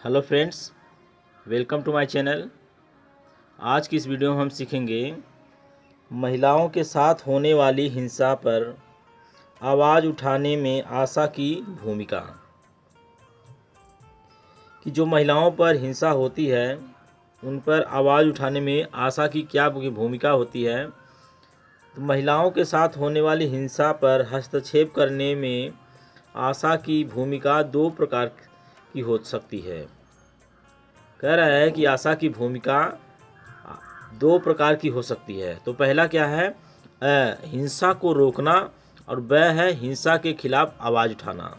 Hello friends, welcome to my channel. आज की इस वीडियो में हम सीखेंगे महिलाओं के साथ होने वाली हिंसा पर आवाज़ उठाने में आशा की भूमिका। कि जो महिलाओं पर हिंसा होती है उन पर आवाज़ उठाने में आशा की क्या भूमिका होती है। तो महिलाओं के साथ होने वाली हिंसा पर हस्तक्षेप करने में आशा की भूमिका दो प्रकार की हो सकती है। कह रहा है कि आशा की भूमिका दो प्रकार की हो सकती है। तो पहला क्या है, हिंसा को रोकना, और ब है हिंसा के खिलाफ आवाज़ उठाना।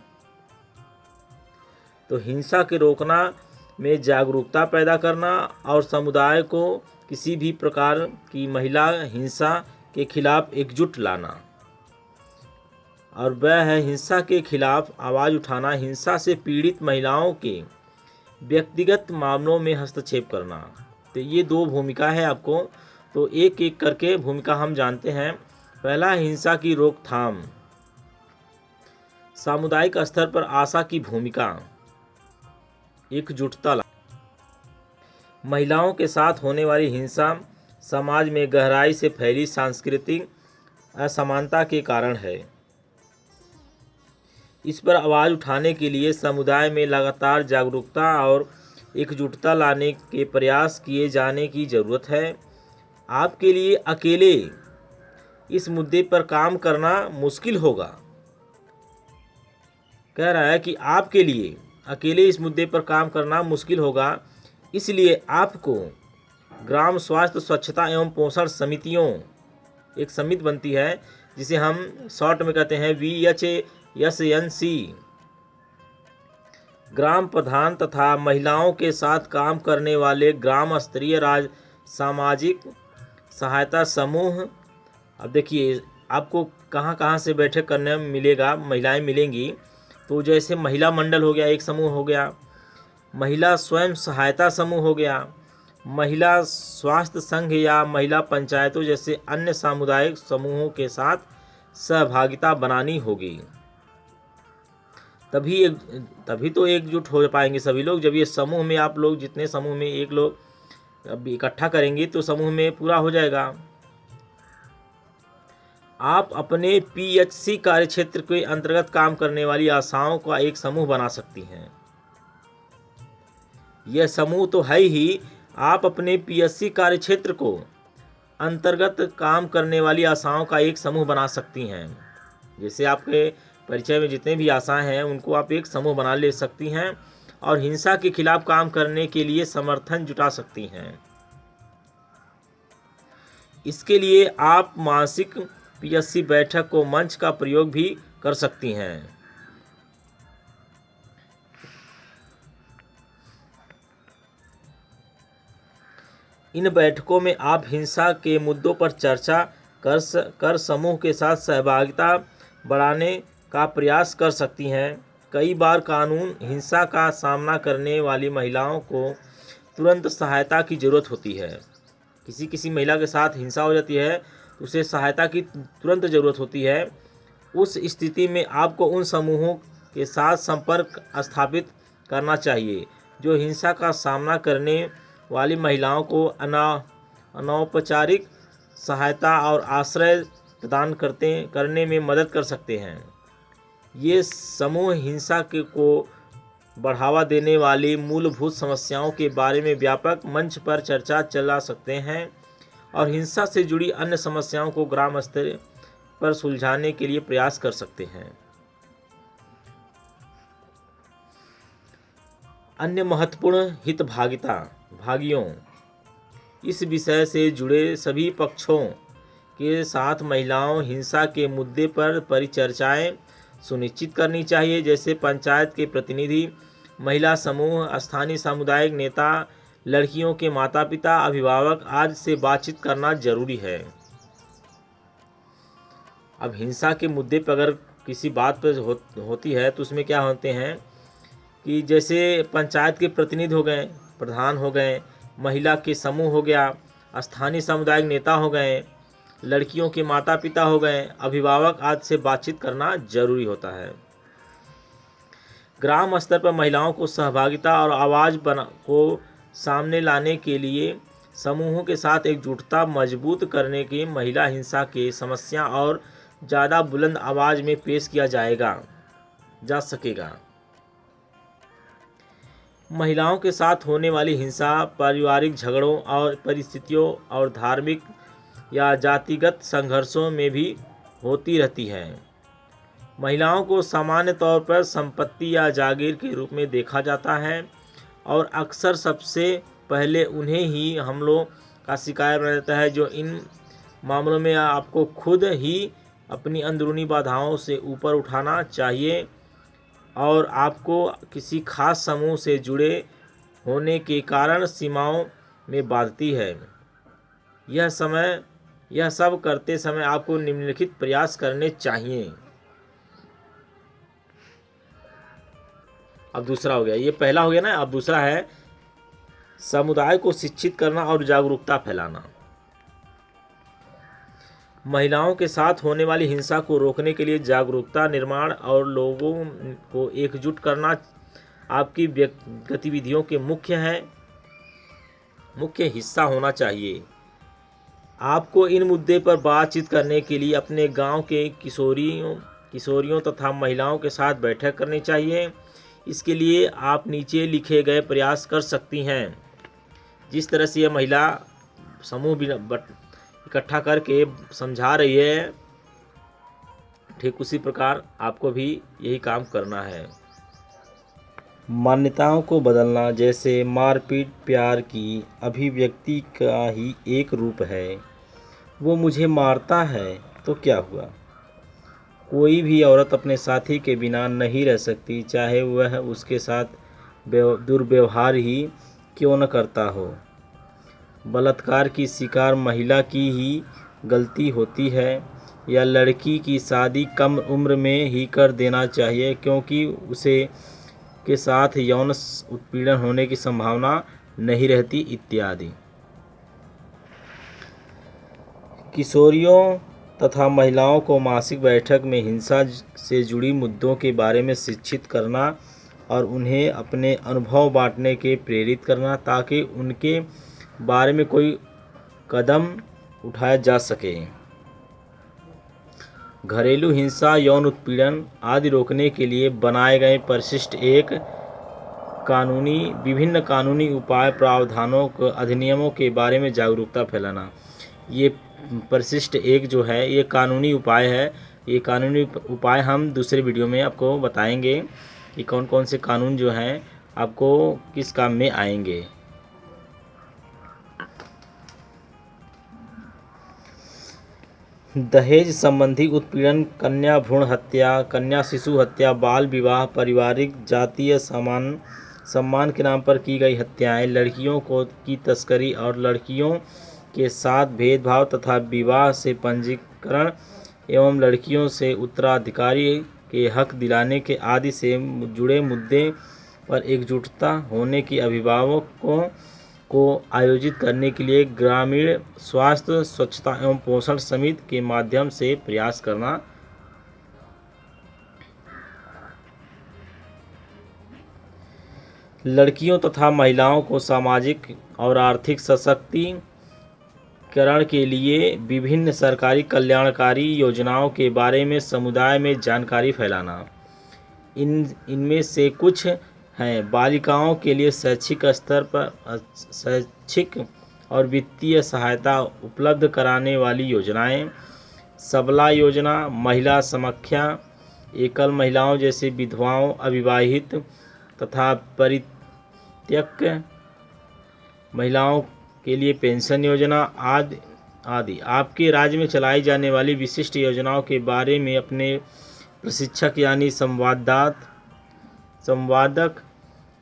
तो हिंसा के रोकना में जागरूकता पैदा करना और समुदाय को किसी भी प्रकार की महिला हिंसा के खिलाफ एकजुट लाना। और ब है हिंसा के खिलाफ आवाज़ उठाना, हिंसा से पीड़ित महिलाओं के व्यक्तिगत मामलों में हस्तक्षेप करना। तो ये दो भूमिका है आपको, तो एक एक करके भूमिका हम जानते हैं। पहला, हिंसा की रोकथाम। सामुदायिक स्तर पर आशा की भूमिका, एकजुटता। महिलाओं के साथ होने वाली हिंसा समाज में गहराई से फैली सांस्कृतिक असमानता के कारण है। इस पर आवाज़ उठाने के लिए समुदाय में लगातार जागरूकता और एकजुटता लाने के प्रयास किए जाने की ज़रूरत है। आपके लिए अकेले इस मुद्दे पर काम करना मुश्किल होगा। कह रहा है कि आपके लिए अकेले इस मुद्दे पर काम करना मुश्किल होगा, इसलिए आपको ग्राम स्वास्थ्य स्वच्छता एवं पोषण समितियों, एक समिति बनती है जिसे हम शॉर्ट में कहते हैं VHSNC, ग्राम प्रधान तथा महिलाओं के साथ काम करने वाले ग्राम स्तरीय सामाजिक सहायता समूह। अब देखिए आपको कहाँ कहाँ से बैठक करने में मिलेगा, महिलाएं मिलेंगी। तो जैसे महिला मंडल हो गया, एक समूह हो गया, महिला स्वयं सहायता समूह हो गया, महिला स्वास्थ्य संघ या महिला पंचायतों जैसे अन्य सामुदायिक समूहों के साथ सहभागिता बनानी होगी। तभी तो एकजुट हो पाएंगे सभी लोग। जब ये समूह में आप लोग जितने समूह में एक लोग अब इकट्ठा करेंगे तो समूह में पूरा हो जाएगा। आप अपने PHC कार्यक्षेत्र के अंतर्गत काम करने वाली आशाओं का एक समूह बना सकती हैं। यह समूह तो है ही, आप अपने PHC कार्यक्षेत्र को अंतर्गत काम करने वाली आशाओं का एक समूह बना सकती हैं। जैसे आपके परिचय में जितने भी आशाएं हैं उनको आप एक समूह बना ले सकती हैं और हिंसा के खिलाफ काम करने के लिए समर्थन जुटा सकती हैं। इसके लिए आप मासिक PHC बैठक को मंच का प्रयोग भी कर सकती हैं। इन बैठकों में आप हिंसा के मुद्दों पर चर्चा कर समूह के साथ सहभागिता बढ़ाने का प्रयास कर सकती हैं। कई बार कानून हिंसा का सामना करने वाली महिलाओं को तुरंत सहायता की ज़रूरत होती है। किसी महिला के साथ हिंसा हो जाती है तो उसे सहायता की तुरंत ज़रूरत होती है। उस स्थिति में आपको उन समूहों के साथ संपर्क स्थापित करना चाहिए जो हिंसा का सामना करने वाली महिलाओं को अनौपचारिक सहायता और आश्रय प्रदान करने में मदद कर सकते हैं। ये समूह हिंसा को बढ़ावा देने वाली मूलभूत समस्याओं के बारे में व्यापक मंच पर चर्चा चला सकते हैं और हिंसा से जुड़ी अन्य समस्याओं को ग्राम स्तर पर सुलझाने के लिए प्रयास कर सकते हैं। अन्य महत्वपूर्ण भागियों, इस विषय से जुड़े सभी पक्षों के साथ महिलाओं हिंसा के मुद्दे पर परिचर्चाएं सुनिश्चित करनी चाहिए, जैसे पंचायत के प्रतिनिधि, महिला समूह, स्थानीय सामुदायिक नेता, लड़कियों के माता पिता, अभिभावक आदि से बातचीत करना जरूरी है। अब हिंसा के मुद्दे पर अगर किसी बात पर होती है तो उसमें क्या होते हैं कि जैसे पंचायत के प्रतिनिधि हो गए, प्रधान हो गए, महिला के समूह हो गया, स्थानीय सामुदायिक नेता हो गए, लड़कियों के माता पिता हो गए, अभिभावक आदि से बातचीत करना जरूरी होता है। ग्राम स्तर पर महिलाओं को सहभागिता और आवाज़ को सामने लाने के लिए समूहों के साथ एकजुटता मजबूत करने की महिला हिंसा के समस्या और ज़्यादा बुलंद आवाज़ में पेश किया जा सकेगा। महिलाओं के साथ होने वाली हिंसा पारिवारिक झगड़ों और परिस्थितियों और धार्मिक या जातिगत संघर्षों में भी होती रहती है। महिलाओं को सामान्य तौर पर संपत्ति या जागीर के रूप में देखा जाता है और अक्सर सबसे पहले उन्हें ही हमलों का शिकार बना जाता है। जो इन मामलों में आपको खुद ही अपनी अंदरूनी बाधाओं से ऊपर उठाना चाहिए और आपको किसी खास समूह से जुड़े होने के कारण सीमाओं में बांधती है। यह सब करते समय आपको निम्नलिखित प्रयास करने चाहिए। अब दूसरा हो गया, ये पहला हो गया ना। अब दूसरा है समुदाय को शिक्षित करना और जागरूकता फैलाना। महिलाओं के साथ होने वाली हिंसा को रोकने के लिए जागरूकता निर्माण और लोगों को एकजुट करना आपकी गतिविधियों के मुख्य हिस्सा होना चाहिए। आपको इन मुद्दे पर बातचीत करने के लिए अपने गांव के किशोरियों तथा महिलाओं के साथ बैठक करनी चाहिए। इसके लिए आप नीचे लिखे गए प्रयास कर सकती हैं। जिस तरह से यह महिला समूह इकट्ठा करके समझा रही है, ठीक उसी प्रकार आपको भी यही काम करना है। मान्यताओं को बदलना, जैसे मारपीट प्यार की अभिव्यक्ति का ही एक रूप है। वो मुझे मारता है तो क्या हुआ? कोई भी औरत अपने साथी के बिना नहीं रह सकती, चाहे वह उसके साथ दुर्व्यवहार ही क्यों न करता हो। बलात्कार की शिकार महिला की ही गलती होती है या लड़की की शादी कम उम्र में ही कर देना चाहिए क्योंकि उसे के साथ यौन उत्पीड़न होने की संभावना नहीं रहती इत्यादि। किशोरियों तथा महिलाओं को मासिक बैठक में हिंसा से जुड़ी मुद्दों के बारे में शिक्षित करना और उन्हें अपने अनुभव बांटने के प्रेरित करना ताकि उनके बारे में कोई कदम उठाया जा सके। घरेलू हिंसा, यौन उत्पीड़न आदि रोकने के लिए बनाए गए विभिन्न कानूनी उपाय प्रावधानों को अधिनियमों के बारे में जागरूकता फैलाना। ये परिशिष्ट एक जो है ये कानूनी उपाय है। ये कानूनी उपाय हम दूसरे वीडियो में आपको बताएंगे कि कौन कौन से कानून जो हैं आपको किस काम में आएंगे। दहेज संबंधी उत्पीड़न, कन्या भ्रूण हत्या, कन्या शिशु हत्या, बाल विवाह, पारिवारिक जातीय सम्मान के नाम पर की गई हत्याएं, लड़कियों की तस्करी और लड़कियों के साथ भेदभाव तथा विवाह से पंजीकरण एवं लड़कियों से उत्तराधिकारी के हक दिलाने के आदि से जुड़े मुद्दे पर एकजुटता होने की अभिभावकों को आयोजित करने के लिए ग्रामीण स्वास्थ्य, स्वच्छता एवं पोषण समिति के माध्यम से प्रयास करना। लड़कियों तथा महिलाओं को सामाजिक और आर्थिक सशक्तिकरण के लिए विभिन्न सरकारी कल्याणकारी योजनाओं के बारे में समुदाय में जानकारी फैलाना। इनमें से कुछ हैं बालिकाओं के लिए शैक्षिक स्तर पर शैक्षिक और वित्तीय सहायता उपलब्ध कराने वाली योजनाएं, सबला योजना, महिला समाख्या, एकल महिलाओं जैसे विधवाओं, अविवाहित तथा परित्यक्त महिलाओं के लिए पेंशन योजना आदि। आपके राज्य में चलाई जाने वाली विशिष्ट योजनाओं के बारे में अपने प्रशिक्षक यानी संवादक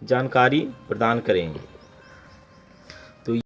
जानकारी प्रदान करें।